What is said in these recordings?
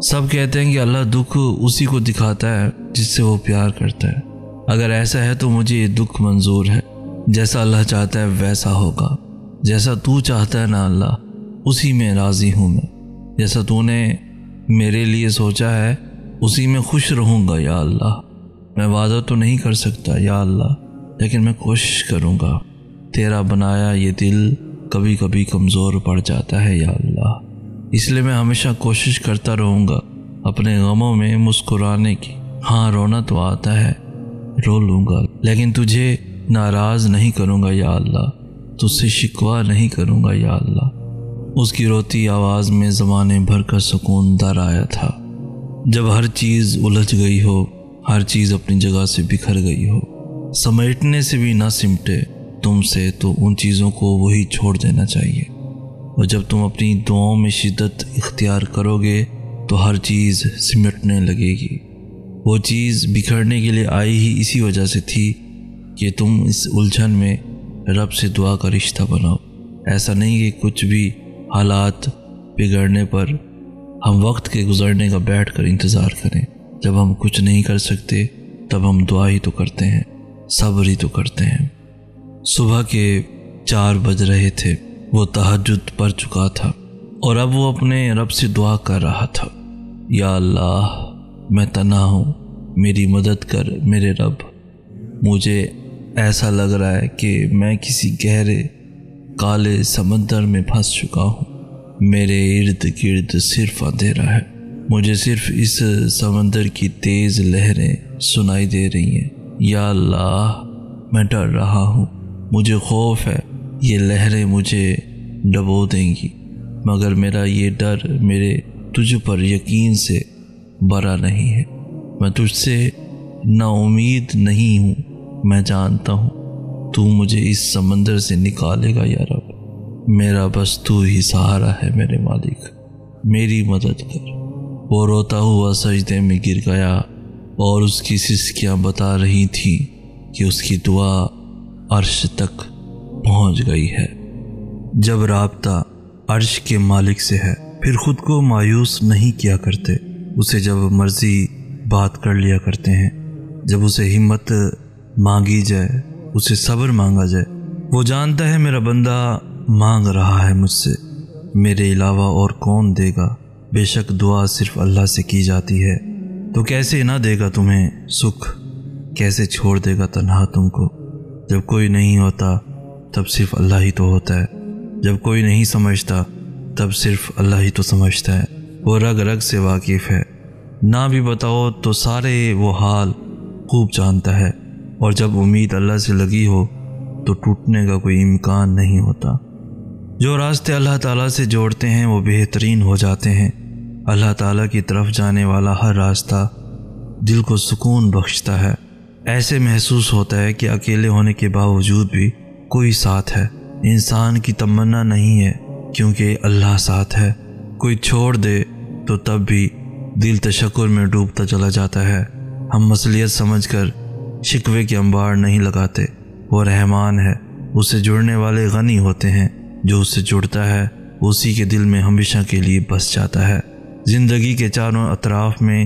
सब कहते हैं कि अल्लाह दुख उसी को दिखाता है जिससे वो प्यार करता है। अगर ऐसा है तो मुझे ये दुख मंजूर है। जैसा अल्लाह चाहता है वैसा होगा। जैसा तू चाहता है ना अल्लाह, उसी में राज़ी हूँ मैं। जैसा तूने मेरे लिए सोचा है उसी में खुश रहूँगा या अल्लाह। मैं वादा तो नहीं कर सकता या अल्लाह, लेकिन मैं कोशिश करूँगा। तेरा बनाया ये दिल कभी कभी कमज़ोर पड़ जाता है या अल्लाह, इसलिए मैं हमेशा कोशिश करता रहूँगा अपने गमों में मुस्कुराने की। हाँ, रोना तो आता है, रो लूँगा, लेकिन तुझे नाराज़ नहीं करूँगा या अल्लाह, तुझसे शिकवा नहीं करूँगा या अल्लाह। उसकी रोती आवाज़ में ज़माने भर का सुकून दर आया था। जब हर चीज़ उलझ गई हो, हर चीज़ अपनी जगह से बिखर गई हो, समेटने से भी ना सिमटे तुमसे, तो उन चीज़ों को वही छोड़ देना चाहिए। और जब तुम अपनी दुआओं में शिद्दत इख्तियार करोगे तो हर चीज़ सिमटने लगेगी। वो चीज़ बिखरने के लिए आई ही इसी वजह से थी कि तुम इस उलझन में रब से दुआ का रिश्ता बनाओ। ऐसा नहीं कि कुछ भी हालात बिगड़ने पर हम वक्त के गुजरने का बैठ कर इंतज़ार करें। जब हम कुछ नहीं कर सकते तब हम दुआ ही तो करते हैं, सब्र ही तो करते हैं। सुबह के 4 बज रहे थे। वो तहज्जुद पढ़ चुका था और अब वो अपने रब से दुआ कर रहा था, या अल्लाह मैं तन्हा हूँ, मेरी मदद कर मेरे रब। मुझे ऐसा लग रहा है कि मैं किसी गहरे काले समंदर में फंस चुका हूँ। मेरे इर्द गिर्द सिर्फ अंधेरा है। मुझे सिर्फ इस समंदर की तेज़ लहरें सुनाई दे रही हैं। या अल्लाह मैं डर रहा हूँ, मुझे खौफ है ये लहरें मुझे डबो देंगी, मगर मेरा ये डर मेरे तुझ पर यकीन से बरा नहीं है। मैं तुझसे नाउमीद नहीं हूँ। मैं जानता हूँ तू मुझे इस समंदर से निकालेगा या रब। मेरा बस तू ही सहारा है मेरे मालिक, मेरी मदद कर। वो रोता हुआ सजदे में गिर गया और उसकी सिसकियाँ बता रही थी कि उसकी दुआ अर्श तक पहुँच गई है। जब राब्ता अर्श के मालिक से है फिर खुद को मायूस नहीं किया करते। उसे जब मर्जी बात कर लिया करते हैं। जब उसे हिम्मत मांगी जाए, उसे सब्र मांगा जाए। वो जानता है मेरा बंदा मांग रहा है मुझसे, मेरे अलावा और कौन देगा। बेशक दुआ सिर्फ अल्लाह से की जाती है, तो कैसे ना देगा तुम्हें सुख, कैसे छोड़ देगा तन्हा तुमको। जब कोई नहीं होता तब सिर्फ अल्लाह ही तो होता है। जब कोई नहीं समझता तब सिर्फ अल्लाह ही तो समझता है। वो रग रग से वाकिफ़ है, ना भी बताओ तो सारे वो हाल खूब जानता है। और जब उम्मीद अल्लाह से लगी हो तो टूटने का कोई इम्कान नहीं होता। जो रास्ते अल्लाह ताला से जोड़ते हैं वो बेहतरीन हो जाते हैं। अल्लाह ताला की तरफ जाने वाला हर रास्ता दिल को सुकून बख्शता है। ऐसे महसूस होता है कि अकेले होने के बावजूद भी कोई साथ है। इंसान की तमन्ना नहीं है क्योंकि अल्लाह साथ है। कोई छोड़ दे तो तब भी दिल तशक्कुर में डूबता चला जाता है। हम मसलियत समझकर शिकवे के अंबार नहीं लगाते। वो रहमान है, उससे जुड़ने वाले गनी होते हैं। जो उससे जुड़ता है उसी के दिल में हमेशा के लिए बस जाता है। ज़िंदगी के चारों अतराफ में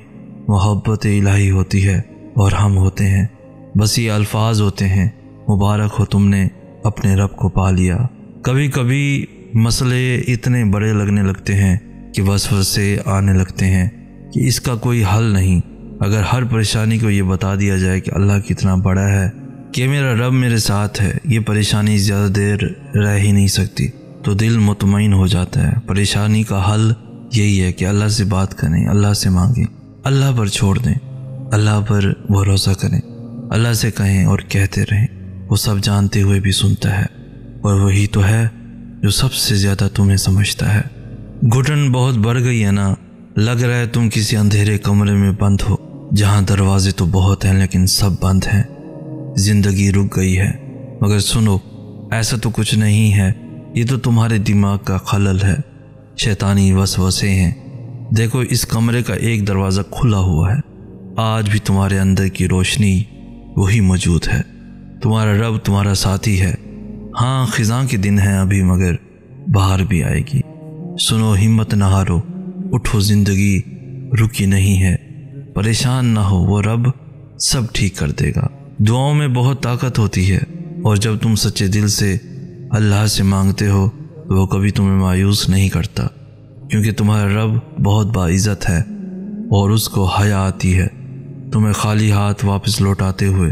मोहब्बत इलाही होती है और हम होते हैं, बस ये अल्फाज होते हैं, मुबारक हो तुमने अपने रब को पा लिया। कभी कभी मसले इतने बड़े लगने लगते हैं कि वसवसे आने लगते हैं कि इसका कोई हल नहीं। अगर हर परेशानी को ये बता दिया जाए कि अल्लाह कितना बड़ा है, कि मेरा रब मेरे साथ है, ये परेशानी ज़्यादा देर रह ही नहीं सकती, तो दिल मुतमईन हो जाता है। परेशानी का हल यही है कि अल्लाह से बात करें, अल्लाह से मांगें, अल्लाह पर छोड़ दें, अल्लाह पर भरोसा करें, अल्लाह से कहें और कहते रहें। वो सब जानते हुए भी सुनता है और वही तो है जो सबसे ज़्यादा तुम्हें समझता है। घुटन बहुत बढ़ गई है ना, लग रहा है तुम किसी अंधेरे कमरे में बंद हो जहाँ दरवाजे तो बहुत हैं लेकिन सब बंद हैं। ज़िंदगी रुक गई है, मगर सुनो ऐसा तो कुछ नहीं है, ये तो तुम्हारे दिमाग का खलल है, शैतानी वसवसे हैं। देखो इस कमरे का एक दरवाज़ा खुला हुआ है, आज भी तुम्हारे अंदर की रोशनी वही मौजूद है। तुम्हारा रब तुम्हारा साथी है। हाँ खिज़ां के दिन हैं अभी, मगर बाहर भी आएगी। सुनो हिम्मत न हारो, उठो ज़िंदगी रुकी नहीं है। परेशान ना हो, वो रब सब ठीक कर देगा। दुआओं में बहुत ताकत होती है और जब तुम सच्चे दिल से अल्लाह से मांगते हो तो वो कभी तुम्हें मायूस नहीं करता, क्योंकि तुम्हारा रब बहुत बाइज़्ज़त है और उसको हया आती है तुम्हें खाली हाथ वापस लौटाते हुए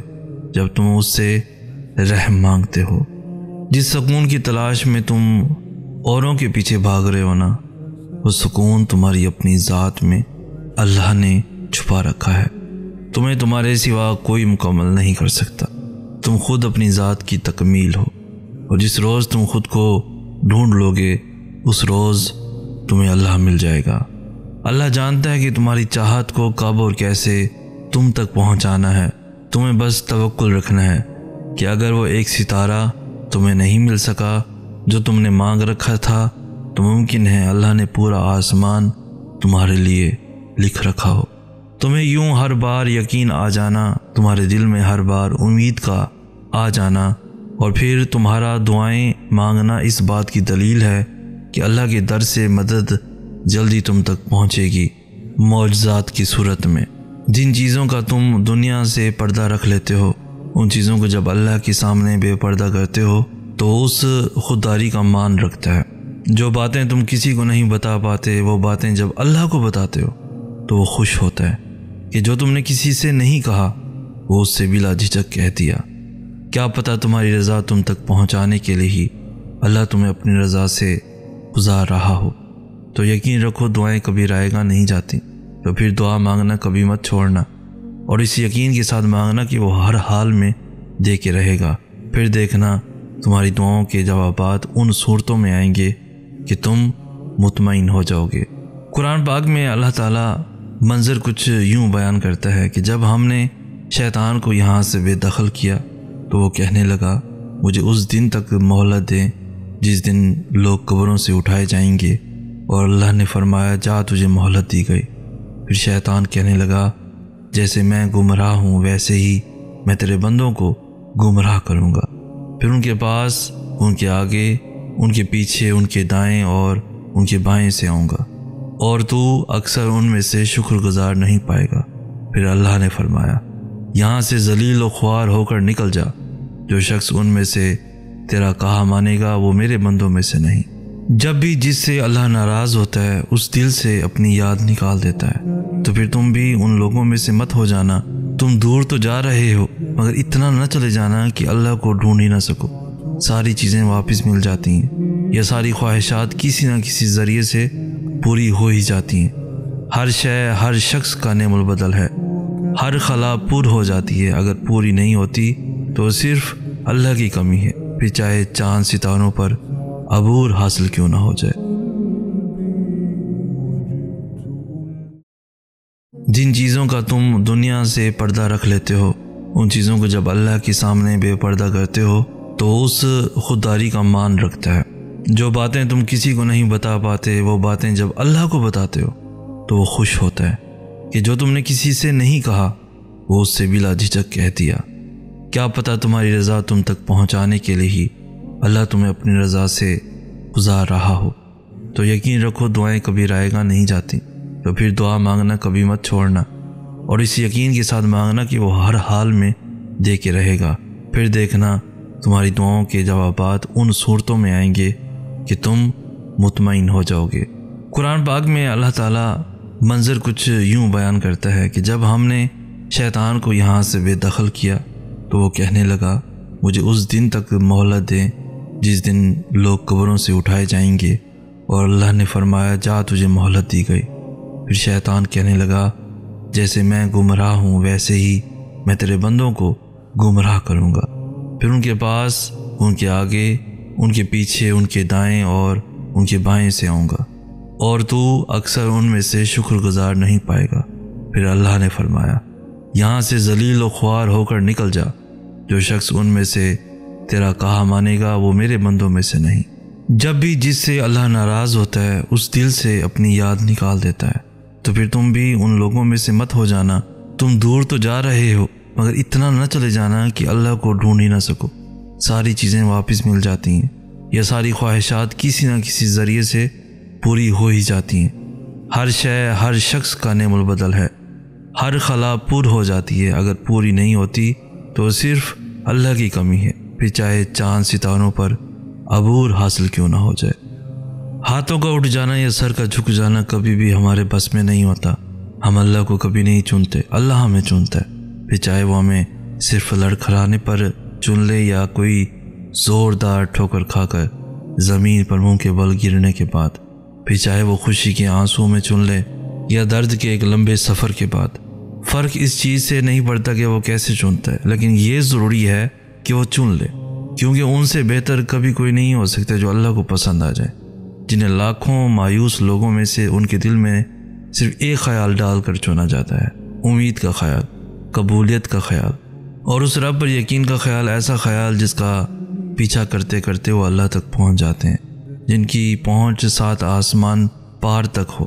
जब तुम उससे रहम मांगते हो। जिस सुकून की तलाश में तुम औरों के पीछे भाग रहे हो ना, वो सुकून तुम्हारी अपनी ज़ात में अल्लाह ने छुपा रखा है। तुम्हें तुम्हारे सिवा कोई मुकम्मल नहीं कर सकता। तुम खुद अपनी ज़ात की तकमील हो और जिस रोज़ तुम खुद को ढूंढ लोगे उस रोज़ तुम्हें अल्लाह मिल जाएगा। अल्लाह जानता है कि तुम्हारी चाहत को कब और कैसे तुम तक पहुंचाना है। तुम्हें बस तवक्कुल रखना है कि अगर वो एक सितारा तुम्हें नहीं मिल सका जो तुमने मांग रखा था, तो मुमकिन है अल्लाह ने पूरा आसमान तुम्हारे लिए लिख रखा हो। तुम्हें यूं हर बार यकीन आ जाना, तुम्हारे दिल में हर बार उम्मीद का आ जाना और फिर तुम्हारा दुआएं मांगना इस बात की दलील है कि अल्लाह के दर से मदद जल्दी तुम तक पहुंचेगी मौजज़ात की सूरत में। जिन चीज़ों का तुम दुनिया से पर्दा रख लेते हो, उन चीज़ों को जब अल्लाह के सामने बेपर्दा करते हो तो उस खुददारी का मान रखता है। जो बातें तुम किसी को नहीं बता पाते, वो बातें जब अल्लाह को बताते हो तो वो खुश होता है कि जो तुमने किसी से नहीं कहा वो उससे बिला झिझक कह दिया। क्या पता तुम्हारी रज़ा तुम तक पहुंचाने के लिए ही अल्लाह तुम्हें अपनी रज़ा से गुजार रहा हो। तो यकीन रखो, दुआएं कभी रायगा नहीं जाती। तो फिर दुआ मांगना कभी मत छोड़ना और इस यकीन के साथ मांगना कि वो हर हाल में दे के रहेगा। फिर देखना तुम्हारी दुआओं के जवाबात उन सूरतों में आएंगे कि तुम मुतमईन हो जाओगे। कुरान पाक में अल्लाह ताला मंजर कुछ यूं बयान करता है कि जब हमने शैतान को यहाँ से बेदखल किया तो वो कहने लगा, मुझे उस दिन तक मोहलत दें जिस दिन लोग कब्रों से उठाए जाएंगे। और अल्लाह ने फरमाया, जा तुझे मोहलत दी गई। फिर शैतान कहने लगा, जैसे मैं गुमराह हूँ वैसे ही मैं तेरे बंदों को गुमराह करूँगा। फिर उनके पास, उनके आगे, उनके पीछे, उनके दाएं और उनके बाएं से आऊँगा और तू अक्सर उनमें से शुक्रगुजार नहीं पाएगा। फिर अल्लाह ने फरमाया, यहाँ से जलील व ख्वार होकर निकल जा। जो शख्स उनमें से तेरा कहा मानेगा वो मेरे बंदों में से नहीं। जब भी जिससे अल्लाह नाराज़ होता है उस दिल से अपनी याद निकाल देता है। तो फिर तुम भी उन लोगों में से मत हो जाना। तुम दूर तो जा रहे हो मगर इतना न चले जाना कि अल्लाह को ढूंढ ही ना सको। सारी चीज़ें वापस मिल जाती हैं या सारी ख्वाहिशात किसी न किसी ज़रिए से पूरी हो ही जाती हैं। हर शय, हर शख्स का नेमुल बदल है। हर खला पूर हो जाती है, अगर पूरी नहीं होती तो सिर्फ अल्लाह की कमी है, फिर चाहे चांद सितारों पर अबूर हासिल क्यों ना हो जाए। जिन चीज़ों का तुम दुनिया से पर्दा रख लेते हो, उन चीज़ों को जब अल्लाह के सामने बेपर्दा करते हो तो उस खुददारी का मान रखता है। जो बातें तुम किसी को नहीं बता पाते, वो बातें जब अल्लाह को बताते हो तो वो खुश होता है कि जो तुमने किसी से नहीं कहा वो उससे बिला झिझक कह दिया। क्या पता तुम्हारी रज़ा तुम तक पहुंचाने के लिए ही अल्लाह तुम्हें अपनी रज़ा से गुजार रहा हो। तो यकीन रखो, दुआएं कभी रायगा नहीं जाती। तो फिर दुआ मांगना कभी मत छोड़ना और इस यकीन के साथ मांगना कि वो हर हाल में दे के रहेगा। फिर देखना तुम्हारी दुआओं के जवाबात उन सूरतों में आएंगे कि तुम मुतमईन हो जाओगे। कुरान पाक में अल्लाह ताला मंजर कुछ यूं बयान करता है कि जब हमने शैतान को यहाँ से बेदखल किया तो वो कहने लगा, मुझे उस दिन तक मोहलत दें जिस दिन लोग कब्रों से उठाए जाएंगे। और अल्लाह ने फरमाया, जा तुझे मोहलत दी गई। फिर शैतान कहने लगा, जैसे मैं गुमराह हूँ वैसे ही मैं तेरे बंदों को गुमराह करूँगा। फिर उनके पास, उनके आगे, उनके पीछे, उनके दाएं और उनके बाएं से आऊँगा और तू अक्सर उनमें से शुक्रगुजार नहीं पाएगा। फिर अल्लाह ने फरमाया, यहाँ से जलील व ख्वार होकर निकल जा। जो शख्स उनमें से तेरा कहा मानेगा वो मेरे बंदों में से नहीं। जब भी जिससे अल्लाह नाराज़ होता है उस दिल से अपनी याद निकाल देता है। तो फिर तुम भी उन लोगों में से मत हो जाना। तुम दूर तो जा रहे हो मगर इतना न चले जाना कि अल्लाह को ढूंढ ही ना सको। सारी चीज़ें वापस मिल जाती हैं या सारी ख्वाहिशात किसी न किसी ज़रिए से पूरी हो ही जाती हैं। हर शय हर शख्स का नेमुल बदल है। हर खला पूर हो जाती है, अगर पूरी नहीं होती तो सिर्फ अल्लाह की कमी है, फिर चाहे चांद सितारों पर अबूर हासिल क्यों ना हो जाए। हाथों का उठ जाना या सर का झुक जाना कभी भी हमारे बस में नहीं होता। हम अल्लाह को कभी नहीं चुनते, अल्लाह हमें चुनता है। फिर चाहे वो हमें सिर्फ लड़खड़ाने पर चुन ले या कोई ज़ोरदार ठोकर खाकर ज़मीन पर मुंह के बल गिरने के बाद, फिर चाहे वो खुशी के आंसू में चुन ले या दर्द के एक लंबे सफ़र के बाद। फ़र्क इस चीज़ से नहीं पड़ता कि वो कैसे चुनता है, लेकिन ये ज़रूरी है कि वो चुन ले, क्योंकि उनसे बेहतर कभी कोई नहीं हो सकता जो अल्लाह को पसंद आ जाए, जिन्हें लाखों मायूस लोगों में से उनके दिल में सिर्फ एक ख्याल डाल कर चुना जाता है, उम्मीद का ख्याल, कबूलियत का ख्याल और उस रब पर यकीन का ख्याल। ऐसा ख्याल जिसका पीछा करते करते वो अल्लाह तक पहुंच जाते हैं, जिनकी पहुंच 7 आसमान पार तक हो।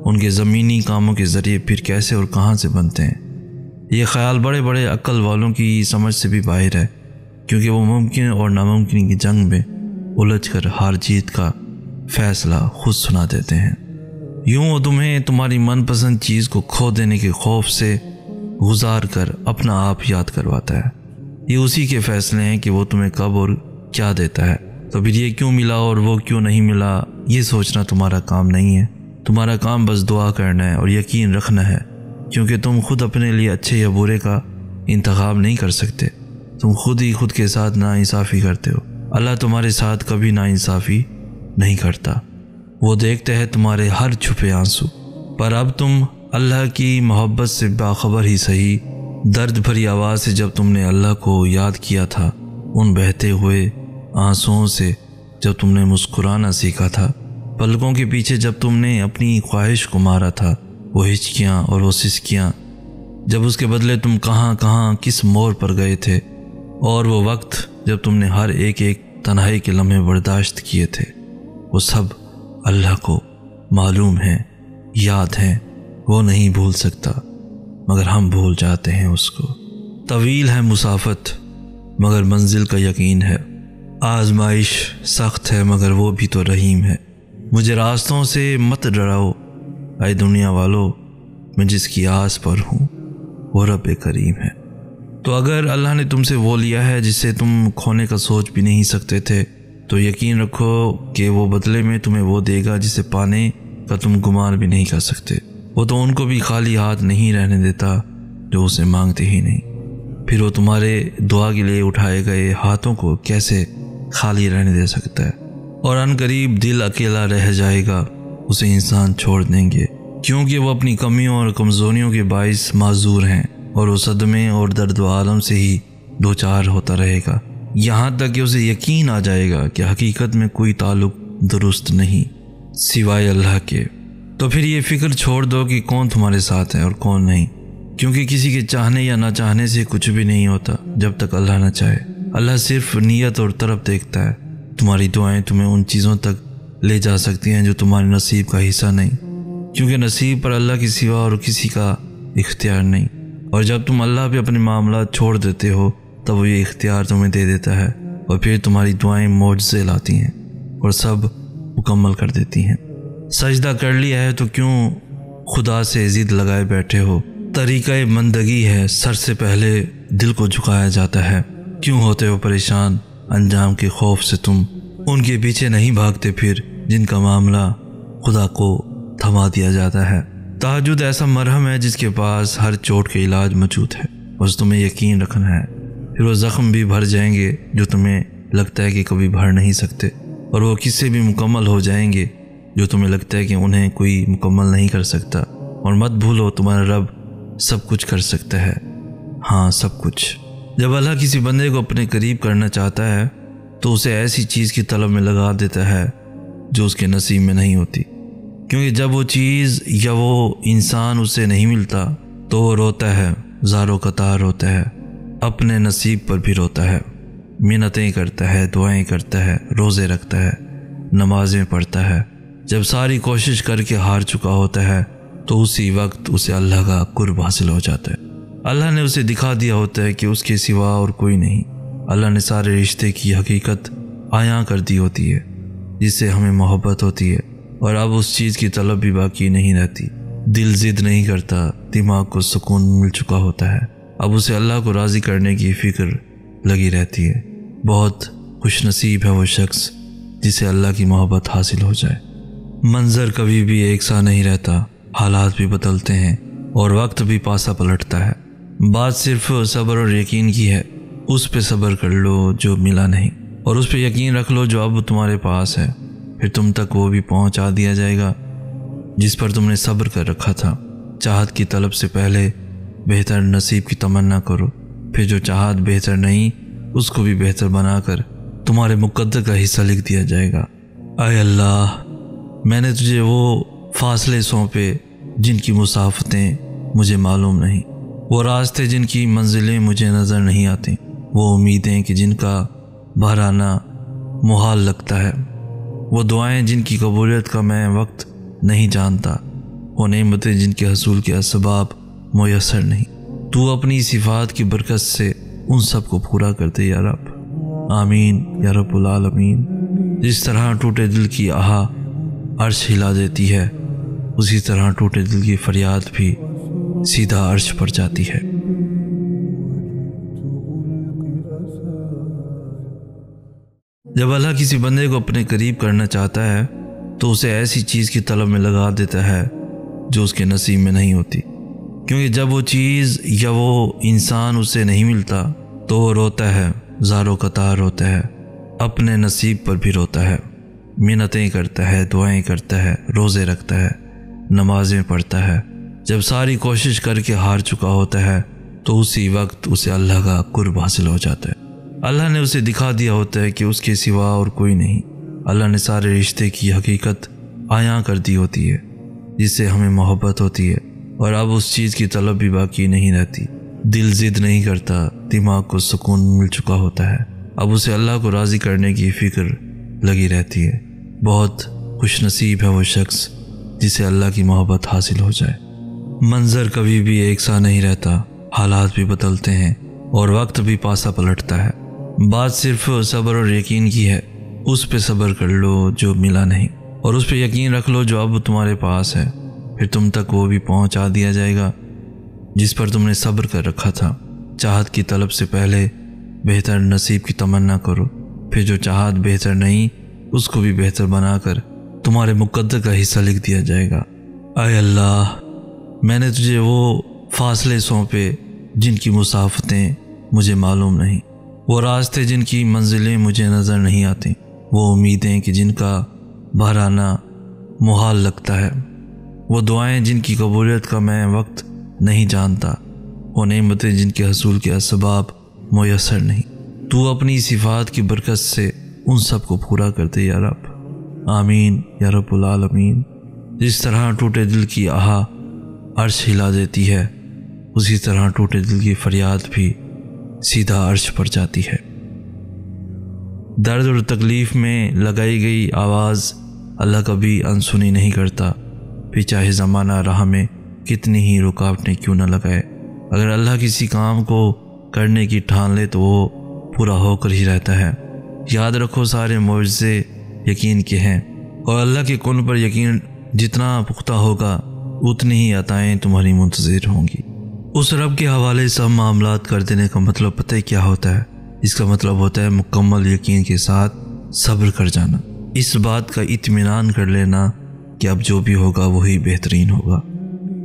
उनके ज़मीनी कामों के ज़रिए फिर कैसे और कहां से बनते हैं, ये ख्याल बड़े बड़े अक्ल वालों की समझ से भी बाहर है, क्योंकि वो मुमकिन और नामुमकिन की जंग में उलझकर हार जीत का फैसला खुद सुना देते हैं। यूं वो तुम्हें तुम्हारी मनपसंद चीज़ को खो देने के खौफ से गुजार कर अपना आप याद करवाता है। ये उसी के फैसले हैं कि वो तुम्हें कब और क्या देता है। तो फिर ये क्यों मिला और वो क्यों नहीं मिला, ये सोचना तुम्हारा काम नहीं है। तुम्हारा काम बस दुआ करना है और यकीन रखना है, क्योंकि तुम खुद अपने लिए अच्छे या बुरे का इंतखाब नहीं कर सकते। तुम खुद ही खुद के साथ नाइंसाफ़ी करते हो। अल्लाह तुम्हारे साथ कभी नाइंसाफ़ी नहीं करता। वो देखते हैं तुम्हारे हर छुपे आंसू। पर अब तुम अल्लाह की मोहब्बत से बाखबर ही सही, दर्द भरी आवाज़ से जब तुमने अल्लाह को याद किया था, उन बहते हुए आंसुओं से जब तुमने मुस्कुराना सीखा था, पलकों के पीछे जब तुमने अपनी ख्वाहिश को मारा था, वो हिचकियाँ और वो सिसकियाँ जब उसके बदले तुम कहाँ कहाँ किस मोड़ पर गए थे, और वो वक्त जब तुमने हर एक एक तन्हाई के लम्हे बर्दाश्त किए थे, वो सब अल्लाह को मालूम है, याद है। वो नहीं भूल सकता मगर हम भूल जाते हैं उसको। तवील है मुसाफत मगर मंजिल का यकीन है। आजमाइश सख्त है मगर वो भी तो रहीम है। मुझे रास्तों से मत डराओ ऐ दुनिया वालों, मैं जिसकी आस पर हूँ वो रब करीम है। तो अगर अल्लाह ने तुमसे वो लिया है जिसे तुम खोने का सोच भी नहीं सकते थे, तो यकीन रखो कि वो बदले में तुम्हें वो देगा जिसे पाने का तुम गुमान भी नहीं कर सकते। वो तो उनको भी खाली हाथ नहीं रहने देता जो उसे मांगते ही नहीं। फिर वो तुम्हारे दुआ के लिए उठाए गए हाथों को कैसे खाली रहने दे सकता है। और अनकरीब दिल अकेला रह जाएगा, उसे इंसान छोड़ देंगे, क्योंकि वो अपनी कमियों और कमज़ोरियों के बाइस माजूर हैं और वो सदमे और दर्द व आलम से ही दो चार होता रहेगा, यहाँ तक कि उसे यकीन आ जाएगा कि हकीकत में कोई ताल्लुक दुरुस्त नहीं सिवाय अल्लाह के। तो फिर ये फ़िक्र छोड़ दो कि कौन तुम्हारे साथ है और कौन नहीं, क्योंकि किसी के चाहने या ना चाहने से कुछ भी नहीं होता जब तक अल्लाह ना चाहे। अल्लाह सिर्फ नीयत और तरफ देखता है। तुम्हारी दुआएं तुम्हें उन चीज़ों तक ले जा सकती हैं जो तुम्हारे नसीब का हिस्सा नहीं, क्योंकि नसीब पर अल्लाह के सिवा और किसी का इख्तियार नहीं। और जब तुम अल्लाह पे अपने मामला छोड़ देते हो तब वो ये इख्तियार तुम्हें दे देता है और फिर तुम्हारी दुआएं मोज़े लाती हैं और सब मुकम्मल कर देती हैं। सजदा कर लिया है तो क्यों खुदा से ज़िद लगाए बैठे हो। तरीक़ा बंदगी है, सर से पहले दिल को झुकाया जाता है। क्यों होते हो परेशान अंजाम के खौफ से, तुम उनके पीछे नहीं भागते फिर जिनका मामला खुदा को थमा दिया जाता है। तहज्जुद ऐसा मरहम है जिसके पास हर चोट के इलाज मौजूद है, बस तुम्हें यकीन रखना है। फिर वो ज़ख्म भी भर जाएंगे जो तुम्हें लगता है कि कभी भर नहीं सकते, और वो किस्से भी मुकम्मल हो जाएंगे जो तुम्हें लगता है कि उन्हें कोई मुकम्मल नहीं कर सकता। और मत भूलो तुम्हारा रब सब कुछ कर सकता है, हाँ सब कुछ। जब अल्लाह किसी बंदे को अपने करीब करना चाहता है तो उसे ऐसी चीज़ की तलब में लगा देता है जो उसके नसीब में नहीं होती, क्योंकि जब वो चीज़ या वो इंसान उससे नहीं मिलता तो वो रोता है, ज़ारो कतार रोता है, अपने नसीब पर भी रोता है, मिन्नतें करता है, दुआएं करता है, रोज़े रखता है, नमाज़ें पढ़ता है। जब सारी कोशिश करके हार चुका होता है तो उसी वक्त उसे अल्लाह का कुर्ब हासिल हो जाता है। अल्लाह ने उसे दिखा दिया होता है कि उसके सिवा और कोई नहीं। अल्लाह ने सारे रिश्ते की हकीकत आया कर दी होती है जिससे हमें मोहब्बत होती है। और अब उस चीज़ की तलब भी बाकी नहीं रहती। दिल जिद नहीं करता, दिमाग को सुकून मिल चुका होता है। अब उसे अल्लाह को राज़ी करने की फ़िक्र लगी रहती है। बहुत खुशनसीब है वो शख्स जिसे अल्लाह की मोहब्बत हासिल हो जाए। मंज़र कभी भी एक सा नहीं रहता, हालात भी बदलते हैं और वक्त भी पासा पलटता है। बात सिर्फ सब्र और यकीन की है। उस पे सब्र कर लो जो मिला नहीं, और उस पे यकीन रख लो जो अब तुम्हारे पास है। फिर तुम तक वो भी पहुंचा दिया जाएगा जिस पर तुमने सब्र कर रखा था। चाहत की तलब से पहले बेहतर नसीब की तमन्ना करो, फिर जो चाहत बेहतर नहीं उसको भी बेहतर बनाकर तुम्हारे मुकद्दर का हिस्सा लिख दिया जाएगा। आए अल्लाह, मैंने तुझे वो फासले सौंपे जिनकी मुसाफतें मुझे मालूम नहीं, वो रास्ते जिनकी मंजिलें मुझे नज़र नहीं आती, वो उम्मीदें कि जिनका बहराना मुहाल लगता है, वो दुआएं जिनकी कबूलियत का मैं वक्त नहीं जानता, वो नेमतें जिनके हसूल के असबाब मुयस्सर नहीं। तू अपनी सिफात की बरकत से उन सब को पूरा कर दे या रब। आमीन या रब्बुल आलमीन। जिस तरह टूटे दिल की आह अर्श हिला देती है, उसी तरह टूटे दिल की फरियाद भी सीधा अर्श पर जाती है। जब अल्लाह किसी बंदे को अपने करीब करना चाहता है तो उसे ऐसी चीज़ की तलब में लगा देता है जो उसके नसीब में नहीं होती, क्योंकि जब वो चीज़ या वो इंसान उसे नहीं मिलता तो वो रोता है, ज़ारो कतार रोता है, अपने नसीब पर भी रोता है, मिन्नतें करता है, दुआएं करता है, रोज़े रखता है, नमाजें पढ़ता है। जब सारी कोशिश करके हार चुका होता है तो उसी वक्त उसे अल्लाह का कुर्ब हासिल हो जाता है। अल्लाह ने उसे दिखा दिया होता है कि उसके सिवा और कोई नहीं। अल्लाह ने सारे रिश्ते की हकीकत आयां कर दी होती है जिससे हमें मोहब्बत होती है, और अब उस चीज़ की तलब भी बाकी नहीं रहती। दिल जिद नहीं करता, दिमाग को सुकून मिल चुका होता है। अब उसे अल्लाह को राज़ी करने की फ़िक्र लगी रहती है। बहुत खुशनसीब है वो शख्स जिसे अल्लाह की मोहब्बत हासिल हो जाए। मंज़र कभी भी एक सा नहीं रहता, हालात भी बदलते हैं और वक्त भी पासा पलटता है। बात सिर्फ सब्र और यकीन की है। उस पे सब्र कर लो जो मिला नहीं, और उस पे यकीन रख लो जो अब तुम्हारे पास है। फिर तुम तक वो भी पहुंचा दिया जाएगा जिस पर तुमने सब्र कर रखा था। चाहत की तलब से पहले बेहतर नसीब की तमन्ना करो, फिर जो चाहत बेहतर नहीं उसको भी बेहतर बनाकर तुम्हारे मुकद्दर का हिस्सा लिख दिया जाएगा। आए अल्लाह, मैंने तुझे वो फासले सौंपे जिनकी मुसाफतें मुझे मालूम नहीं, वो रास्ते जिनकी मंजिलें मुझे नज़र नहीं आती, वो उम्मीदें कि जिनका बहराना मुहाल लगता है, वो दुआएं जिनकी कबूलियत का मैं वक्त नहीं जानता, वो नेमतें जिनके हसूल के असबाब मुयस्सर नहीं। तू अपनी सिफात की बरकत से उन सब को पूरा कर दे या रब। आमीन या रब्बुल आलमीन। जिस तरह टूटे दिल की आह अर्श हिला देती है, उसी तरह टूटे दिल की फरियाद भी सीधा अर्श पर जाती है। दर्द और तकलीफ़ में लगाई गई आवाज़ अल्लाह कभी अनसुनी नहीं करता, फिर चाहे ज़माना राह में कितनी ही रुकावटें क्यों न लगाए। अगर अल्लाह किसी काम को करने की ठान ले तो वो पूरा होकर ही रहता है। याद रखो, सारे मोज़े यकीन के हैं, और अल्लाह के कुन पर यकीन जितना पुख्ता होगा उतनी ही अताएँ तुम्हारी मुंतज़िर होंगी। उस रब के हवाले सब मामलात कर देने का मतलब पता है क्या होता है? इसका मतलब होता है मुकम्मल यकीन के साथ सब्र कर जाना, इस बात का इत्मीनान कर लेना कि अब जो भी होगा वही बेहतरीन होगा,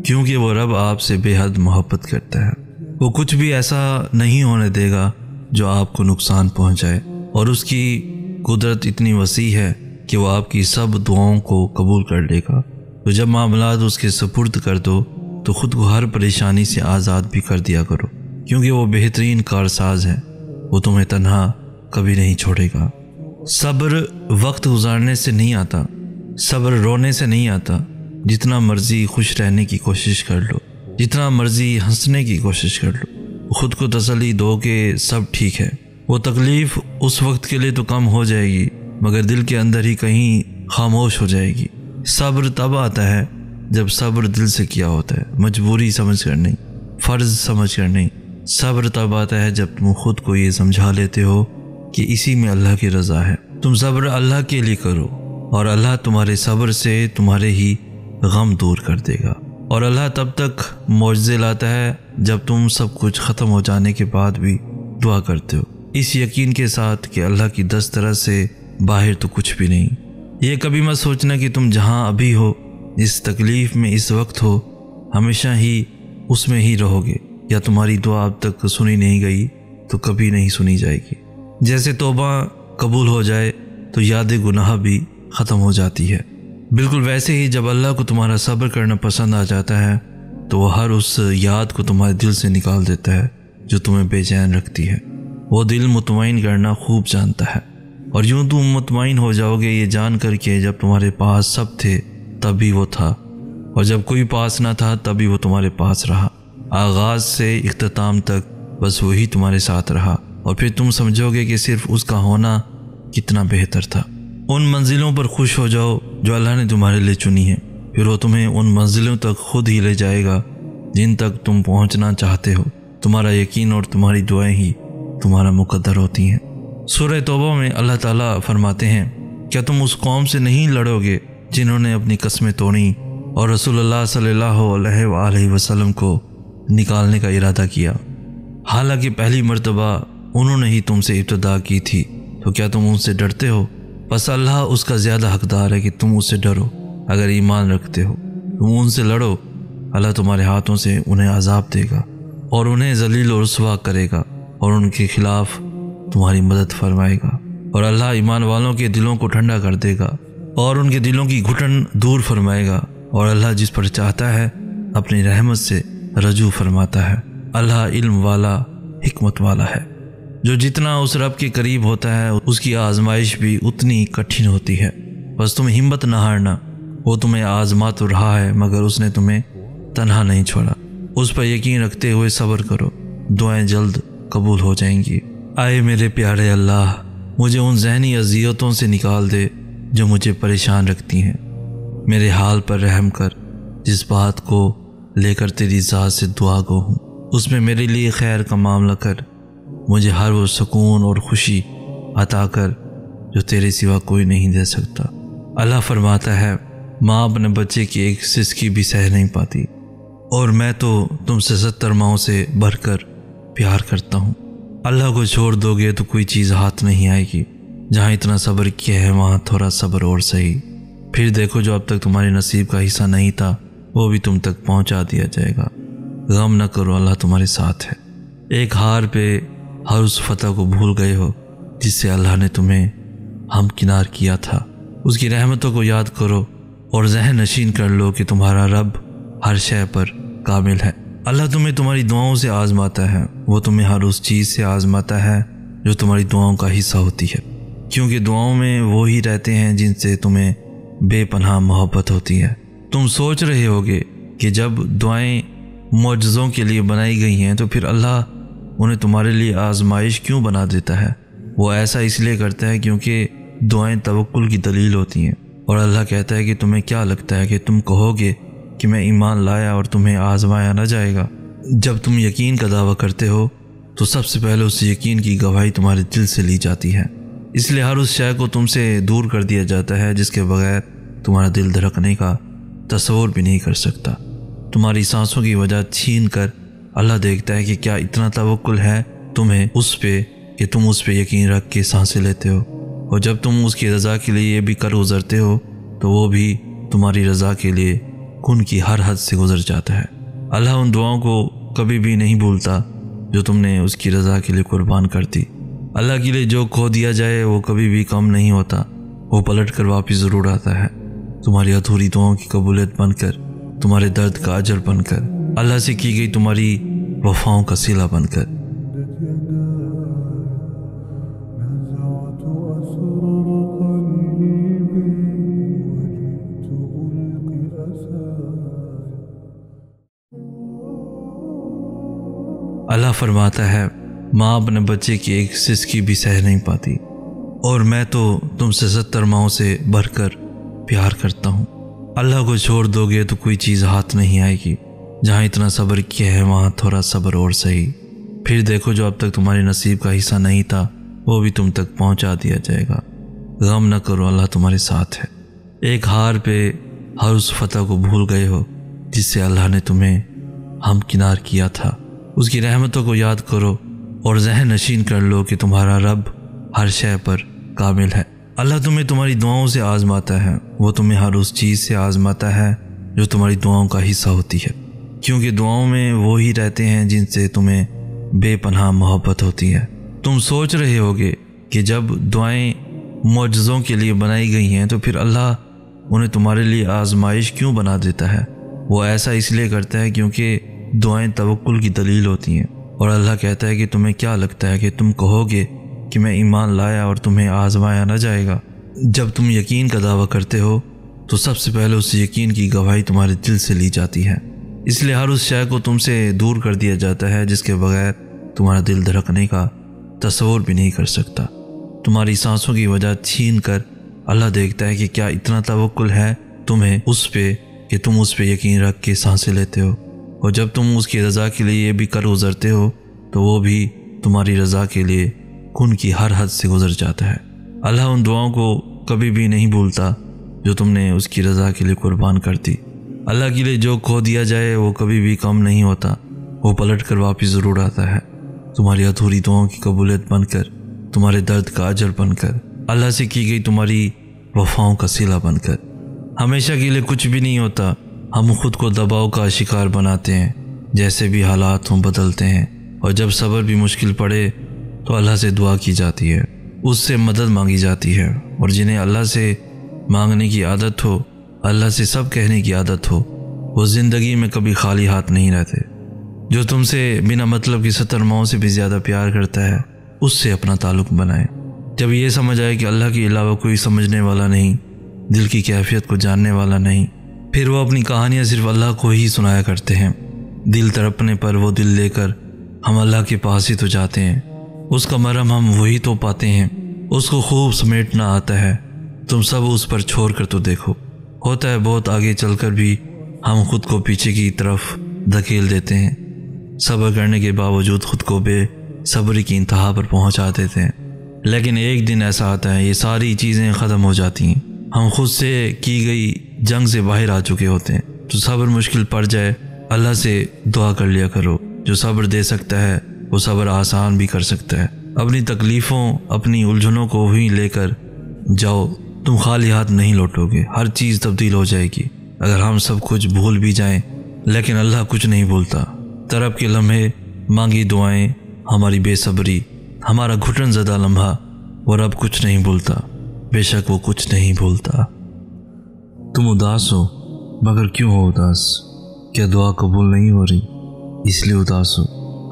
क्योंकि वो रब आपसे बेहद मोहब्बत करता है। वो कुछ भी ऐसा नहीं होने देगा जो आपको नुकसान पहुंचाए, और उसकी कुदरत इतनी वसी है कि वो आपकी सब दुआओं को कबूल कर लेगा। तो जब मामलात उसके सुपुर्द कर दो तो ख़ुद को हर परेशानी से आज़ाद भी कर दिया करो, क्योंकि वो बेहतरीन कारसाज है। वो तुम्हें तन्हा कभी नहीं छोड़ेगा। सब्र वक्त गुजारने से नहीं आता, सब्र रोने से नहीं आता। जितना मर्ज़ी खुश रहने की कोशिश कर लो, जितना मर्ज़ी हंसने की कोशिश कर लो, ख़ुद को तसल्ली दो कि सब ठीक है। वो तकलीफ़ उस वक्त के लिए तो कम हो जाएगी, मगर दिल के अंदर ही कहीं खामोश हो जाएगी। सब्र तब आता है जब सब्र दिल से किया होता है, मजबूरी समझ कर नहीं, फ़र्ज़ समझ कर नहीं। सब्र तब आता है जब तुम खुद को ये समझा लेते हो कि इसी में अल्लाह की रज़ा है। तुम सब्र अल्लाह के लिए करो, और अल्लाह तुम्हारे सब्र से तुम्हारे ही गम दूर कर देगा। और अल्लाह तब तक मौजज़े लाता है जब तुम सब कुछ ख़त्म हो जाने के बाद भी दुआ करते हो, इस यकीन के साथ कि अल्लाह की दस्तरस से बाहर तो कुछ भी नहीं। ये कभी मत सोचना कि तुम जहाँ अभी हो, इस तकलीफ़ में इस वक्त हो, हमेशा ही उसमें ही रहोगे, या तुम्हारी दुआ अब तक सुनी नहीं गई तो कभी नहीं सुनी जाएगी। जैसे तौबा कबूल हो जाए तो याद गुनाह भी ख़त्म हो जाती है, बिल्कुल वैसे ही जब अल्लाह को तुम्हारा सब्र करना पसंद आ जाता है तो वह हर उस याद को तुम्हारे दिल से निकाल देता है जो तुम्हें बेचैन रखती है। वो दिल मुतमईन करना खूब जानता है, और यूं तुम मुतमईन हो जाओगे ये जान कर के जब तुम्हारे पास सब थे तब भी वो था, और जब कोई पास ना था तब भी वो तुम्हारे पास रहा। आगाज़ से इख्तिताम तक बस वही तुम्हारे साथ रहा, और फिर तुम समझोगे कि सिर्फ उसका होना कितना बेहतर था। उन मंजिलों पर खुश हो जाओ जो अल्लाह ने तुम्हारे लिए चुनी है, फिर वो तुम्हें उन मंजिलों तक खुद ही ले जाएगा जिन तक तुम पहुंचना चाहते हो। तुम्हारा यकीन और तुम्हारी दुआएं ही तुम्हारा मुकद्दर होती हैं। सूरह तौबा में अल्लाह ताला फरमाते हैं, क्या तुम उस कौम से नहीं लड़ोगे जिन्होंने अपनी कस्में तोड़ी और रसूलुल्लाह सल्लल्लाहु अलैहि वसल्लम को निकालने का इरादा किया, हालांकि पहली मर्तबा उन्होंने ही तुमसे इब्तिदा की थी, तो क्या तुम उनसे डरते हो? बस अल्लाह उसका ज़्यादा हकदार है कि तुम उससे डरो। अगर ईमान रखते हो तुम उनसे लड़ो, अल्लाह तुम्हारे हाथों से उन्हें अजाब देगा और उन्हें जलील और रुसवा करेगा और उनके खिलाफ तुम्हारी मदद फरमाएगा। और अल्लाह ईमान वालों के दिलों को ठंडा कर देगा और उनके दिलों की घुटन दूर फरमाएगा। और अल्लाह जिस पर चाहता है अपनी रहमत से रजू फरमाता है। अल्लाह इल्म वाला, हिकमत वाला है। जो जितना उस रब के करीब होता है उसकी आजमाइश भी उतनी कठिन होती है। बस तुम हिम्मत न हारना, वो तुम्हें आजमा तो रहा है मगर उसने तुम्हें तन्हा नहीं छोड़ा। उस पर यकीन रखते हुए सब्र करो, दुआएं जल्द कबूल हो जाएंगी। आए मेरे प्यारे अल्लाह, मुझे उन जहनी अजियतों से निकाल दे जो मुझे परेशान रखती हैं। मेरे हाल पर रहम कर, जिस बात को लेकर तेरी ज़ात से दुआ गो हूँ उसमें मेरे लिए खैर का मामला कर। मुझे हर वो सुकून और खुशी अता कर जो तेरे सिवा कोई नहीं दे सकता। अल्लाह फरमाता है, माँ अपने बच्चे की एक सिसकी भी सह नहीं पाती, और मैं तो तुमसे 70 माओं से भरकर प्यार करता हूँ। अल्लाह को छोड़ दोगे तो कोई चीज़ हाथ नहीं आएगी। जहाँ इतना सब्र किया है वहाँ थोड़ा सब्र और सही। फिर देखो जो अब तक तुम्हारे नसीब का हिस्सा नहीं था वो भी तुम तक पहुँचा दिया जाएगा। गम न करो, अल्लाह तुम्हारे साथ है। एक हार पे हर उस फतह को भूल गए हो जिससे अल्लाह ने तुम्हें हमकिनार किया था। उसकी रहमतों को याद करो और ज़हन नशीन कर लो कि तुम्हारा रब हर शय पर कामिल है। अल्लाह तुम्हें तुम्हारी दुआओं से आजमाता है। वो तुम्हें हर उस चीज़ से आजमाता है जो तुम्हारी दुआओं का हिस्सा होती है, क्योंकि दुआओं में वो ही रहते हैं जिनसे तुम्हें बेपनाह मोहब्बत होती है। तुम सोच रहे होगे कि जब दुआएं मौजज़ों के लिए बनाई गई हैं तो फिर अल्लाह उन्हें तुम्हारे लिए आजमाइश क्यों बना देता है। वो ऐसा इसलिए करता है क्योंकि दुआएं तवक्कुल की दलील होती हैं। और अल्लाह कहता है कि तुम्हें क्या लगता है कि तुम कहोगे कि मैं ईमान लाया और तुम्हें आजमाया न जाएगा। जब तुम यकीन का दावा करते हो तो सबसे पहले उस यकीन की गवाही तुम्हारे दिल से ली जाती है। इसलिए हर उस शय को तुमसे दूर कर दिया जाता है जिसके बगैर तुम्हारा दिल धड़कने का तस्वुर भी नहीं कर सकता। तुम्हारी सांसों की वजह छीन कर अल्लाह देखता है कि क्या इतना तवक्कुल है तुम्हें उस पे कि तुम उस पे यकीन रख के सांसें लेते हो। और जब तुम उसकी रज़ा के लिए ये भी कर गुजरते हो तो वो भी तुम्हारी रज़ा के लिए खून की हर हद से गुजर जाता है। अल्लाह उन दुआओं को कभी भी नहीं भूलता जो तुमने उसकी रज़ा के लिए कुर्बान कर दी। अल्लाह के लिए जो खो दिया जाए वो कभी भी कम नहीं होता, वो पलट कर वापस ज़रूर आता है। तुम्हारी अधूरी दुआओं की कबूलियत बनकर, तुम्हारे दर्द का अजर बनकर, अल्लाह से की गई तुम्हारी वफाओं का सिला बनकर। अल्लाह फरमाता है, माँ अपने बच्चे की एक सिसकी भी सह नहीं पाती, और मैं तो तुमसे 70 माओं से भरकर प्यार करता हूँ। अल्लाह को छोड़ दोगे तो कोई चीज़ हाथ नहीं आएगी। जहाँ इतना सब्र किया है वहाँ थोड़ा सब्र और सही। फिर देखो जो अब तक तुम्हारे नसीब का हिस्सा नहीं था वो भी तुम तक पहुँचा दिया जाएगा। गम न करो, अल्लाह तुम्हारे साथ है। एक हार पे हर उस फतह को भूल गए हो जिससे अल्लाह ने तुम्हें हमकिनार किया था। उसकी रहमतों को याद करो और जहन नशीन कर लो कि तुम्हारा रब हर शय पर कामिल है। अल्लाह तुम्हें तुम्हारी दुआओं से आजमाता है। वो तुम्हें हर उस चीज़ से आजमाता है जो तुम्हारी दुआओं का हिस्सा होती है, क्योंकि दुआओं में वो ही रहते हैं जिनसे तुम्हें बेपनाह मोहब्बत होती है। तुम सोच रहे होगे कि जब दुआएं मौजज़ों के लिए बनाई गई हैं तो फिर अल्लाह उन्हें तुम्हारे लिए आजमाइश क्यों बना देता है। वो ऐसा इसलिए करता है क्योंकि दुआएं तवक्कुल की दलील होती हैं। और अल्लाह कहता है कि तुम्हें क्या लगता है कि तुम कहोगे कि मैं ईमान लाया और तुम्हें आजमाया न जाएगा। जब तुम यकीन का दावा करते हो तो सबसे पहले उस यकीन की गवाही तुम्हारे दिल से ली जाती है। इसलिए हर उस शय को तुमसे दूर कर दिया जाता है जिसके बगैर तुम्हारा दिल धड़कने का तस्वुर भी नहीं कर सकता। तुम्हारी सांसों की वजह छीन कर अल्लाह देखता है कि क्या इतना तवक्कुल है तुम्हें उस पे कि तुम उस पे यकीन रख के सांसें लेते हो। और जब तुम उसकी रज़ा के लिए ये भी कर गुजरते हो तो वो भी तुम्हारी रज़ा के लिए खून की हर हद से गुजर जाता है। अल्लाह उन दुआओं को कभी भी नहीं भूलता जो तुमने उसकी रज़ा के लिए कुर्बान कर दी। अल्लाह के लिए जो खो दिया जाए वो कभी भी कम नहीं होता, वो पलट कर वापस ज़रूर आता है, तुम्हारी अधूरी दुआओं की कबूलियत बनकर, तुम्हारे दर्द का अजर बनकर, अल्लाह से की गई तुम्हारी वफ़ाओं का सिला बनकर। हमेशा के लिए कुछ भी नहीं होता, हम खुद को दबाव का शिकार बनाते हैं, जैसे भी हालात हों बदलते हैं। और जब सब्र भी मुश्किल पड़े तो अल्लाह से दुआ की जाती है, उससे मदद मांगी जाती है। और जिन्हें अल्लाह से मांगने की आदत हो, अल्लाह से सब कहने की आदत हो, वो ज़िंदगी में कभी खाली हाथ नहीं रहते। जो तुमसे बिना मतलब की 70 माओं से भी ज़्यादा प्यार करता है, उससे अपना ताल्लुक़ बनाए। जब ये समझ आए कि अल्लाह के अलावा कोई समझने वाला नहीं, दिल की कैफियत को जानने वाला नहीं, फिर वो अपनी कहानियाँ सिर्फ अल्लाह को ही सुनाया करते हैं। दिल तड़पने पर वो दिल लेकर हम अल्लाह के पास ही तो जाते हैं, उसका मरहम हम वही तो पाते हैं। उसको खूब समेटना आता है, तुम सब उस पर छोड़ कर तो देखो। होता है बहुत आगे चलकर भी हम खुद को पीछे की तरफ धकेल देते हैं। सब्र करने के बावजूद खुद को बेसब्री की इंतहा पर पहुंचा देते हैं। लेकिन एक दिन ऐसा आता है, ये सारी चीज़ें ख़त्म हो जाती हैं, हम खुद से की गई जंग से बाहर आ चुके होते हैं। तो सब्र मुश्किल पड़ जाए, अल्लाह से दुआ कर लिया करो। जो सब्र दे सकता है वो सब्र आसान भी कर सकता है। अपनी तकलीफ़ों, अपनी उलझनों को ही लेकर जाओ, तुम खाली हाथ नहीं लौटोगे। हर चीज़ तब्दील हो जाएगी। अगर हम सब कुछ भूल भी जाएं, लेकिन अल्लाह कुछ नहीं भूलता। तरफ के लम्हे, मांगी दुआएं, हमारी बेसब्री, हमारा घुटन ज़दा लम्हा, वो रब कुछ नहीं भूलता। बेशक वो कुछ नहीं भूलता। तुम उदास हो, मगर क्यों हो उदास? क्या दुआ कबूल नहीं हो रही इसलिए उदास हो?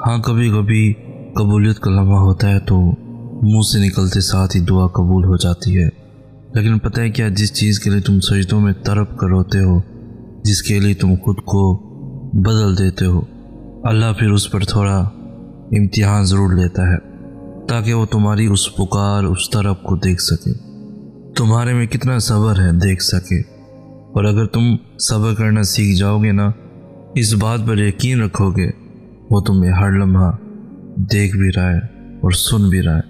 हाँ, कभी कभी कबूलियत का लम्हा होता है तो मुंह से निकलते साथ ही दुआ कबूल हो जाती है। लेकिन पता है क्या, जिस चीज़ के लिए तुम सजदों में तड़प कर रोते हो, जिसके लिए तुम खुद को बदल देते हो, अल्लाह फिर उस पर थोड़ा इम्तिहान ज़रूर लेता है ताकि वो तुम्हारी उस पुकार, उस तरफ को देख सके, तुम्हारे में कितना सब्र है देख सके। और अगर तुम सब्र करना सीख जाओगे ना, इस बात पर यकीन रखोगे वो तुम्हें हर लम्हा देख भी रहा है और सुन भी रहा है।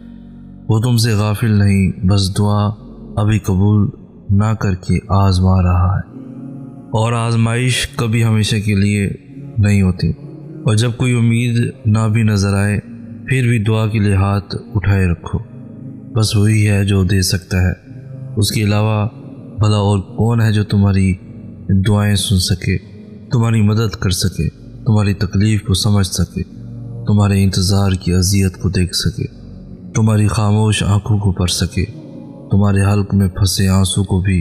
वो तुमसे गाफिल नहीं, बस दुआ अभी कबूल ना करके आजमा रहा है। और आजमाइश कभी हमेशा के लिए नहीं होती। और जब कोई उम्मीद ना भी नज़र आए, फिर भी दुआ के लिए हाथ उठाए रखो। बस वही है जो दे सकता है, उसके अलावा भला और कौन है जो तुम्हारी दुआएं सुन सके, तुम्हारी मदद कर सके, तुम्हारी तकलीफ़ को समझ सके, तुम्हारे इंतज़ार की अज़ियत को देख सके, तुम्हारी खामोश आंखों को पढ़ सके, तुम्हारे हल्क में फंसे आंसू को भी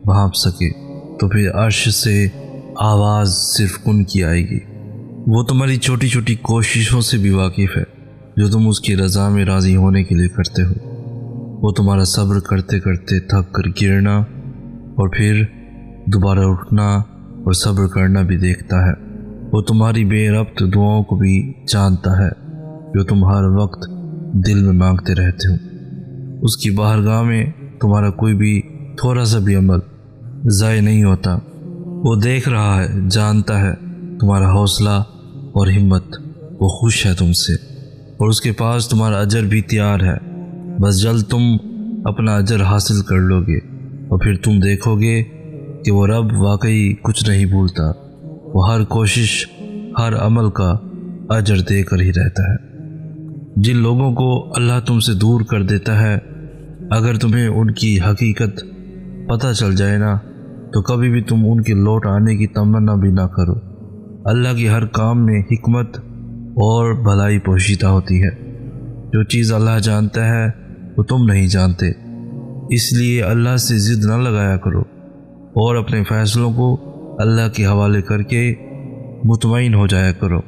भांप सके। तो फिर अर्श से आवाज़ सिर्फ उनकी आएगी। वो तुम्हारी छोटी छोटी कोशिशों से भी वाकिफ़ है जो तुम उसकी रज़ा में राज़ी होने के लिए करते हो। वो तुम्हारा सब्र करते करते थक कर गिरना और फिर दोबारा उठना और सब्र करना भी देखता है। वो तुम्हारी बेरब्त दुआओं को भी जानता है जो तुम हर वक्त दिल में मांगते रहते हो। उसकी बारगाह में तुम्हारा कोई भी थोड़ा सा भी अमल ज़ाय नहीं होता। वो देख रहा है, जानता है तुम्हारा हौसला और हिम्मत। वो खुश है तुमसे और उसके पास तुम्हारा अजर भी तैयार है। बस जल्द तुम अपना अजर हासिल कर लोगे और फिर तुम देखोगे कि वो रब वाकई कुछ नहीं भूलता। वो हर कोशिश, हर अमल का अजर देकर ही रहता है। जिन लोगों को अल्लाह तुमसे दूर कर देता है, अगर तुम्हें उनकी हकीकत पता चल जाए ना, तो कभी भी तुम उनके लौट आने की तमन्ना भी ना करो। अल्लाह की हर काम में हिकमत और भलाई पोशीदा होती है। जो चीज़ अल्लाह जानता है वो तुम नहीं जानते, इसलिए अल्लाह से ज़िद न लगाया करो और अपने फ़ैसलों को अल्लाह के हवाले करके मुतमईन हो जाया करो।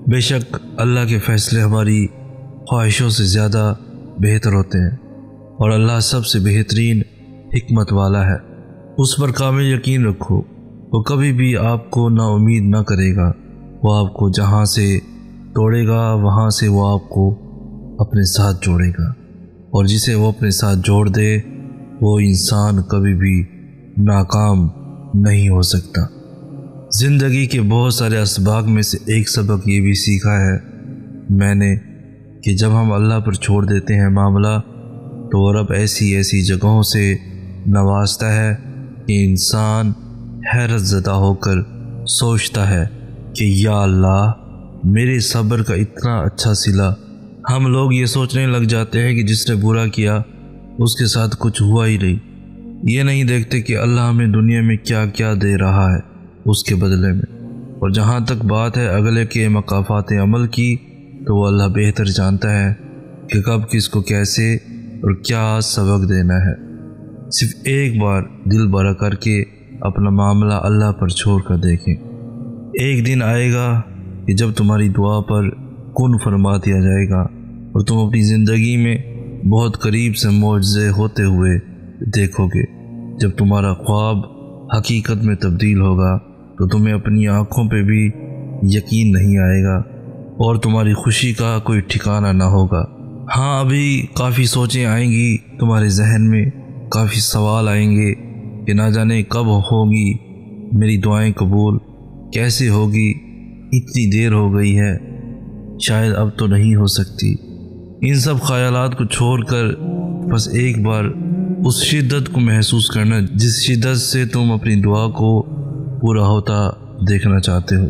बेशक अल्लाह के फ़ैसले हमारी ख्वाहिशों से ज़्यादा बेहतर होते हैं और अल्लाह सबसे बेहतरीन हिकमत वाला है। उस पर कामिल यकीन रखो, वो कभी भी आपको नाउमीद ना करेगा। वो आपको जहाँ से तोड़ेगा वहाँ से वो आपको अपने साथ जोड़ेगा, और जिसे वो अपने साथ जोड़ दे वो इंसान कभी भी नाकाम नहीं हो सकता। ज़िंदगी के बहुत सारे असबाब में से एक सबक ये भी सीखा है मैंने कि जब हम अल्लाह पर छोड़ देते हैं मामला, तो वो रब ऐसी ऐसी जगहों से नवाजता है कि इंसान हैरत ज़दा होकर सोचता है कि या अल्लाह, मेरे सब्र का इतना अच्छा सिला। हम लोग ये सोचने लग जाते हैं कि जिसने बुरा किया उसके साथ कुछ हुआ ही नहीं। ये नहीं देखते कि अल्लाह हमें दुनिया में क्या क्या दे रहा है उसके बदले में। और जहाँ तक बात है अगले के मकाफात अमल की, तो वो अल्लाह बेहतर जानता है कि कब किसको कैसे और क्या सबक देना है। सिर्फ एक बार दिल बड़ा करके अपना मामला अल्लाह पर छोड़ कर देखें। एक दिन आएगा कि जब तुम्हारी दुआ पर कुन फरमा दिया जाएगा और तुम अपनी ज़िंदगी में बहुत करीब से मौजज़े होते हुए देखोगे। जब तुम्हारा ख्वाब हकीकत में तब्दील होगा तो तुम्हें अपनी आँखों पे भी यकीन नहीं आएगा और तुम्हारी खुशी का कोई ठिकाना ना होगा। हाँ, अभी काफ़ी सोचें आएंगी तुम्हारे जहन में, काफ़ी सवाल आएंगे कि ना जाने कब होगी मेरी दुआएं कबूल, कैसे होगी, इतनी देर हो गई है, शायद अब तो नहीं हो सकती। इन सब ख्यालात को छोड़कर बस एक बार उस शिद्दत को महसूस करना जिस शिद्दत से तुम अपनी दुआ को पूरा होता देखना चाहते हो।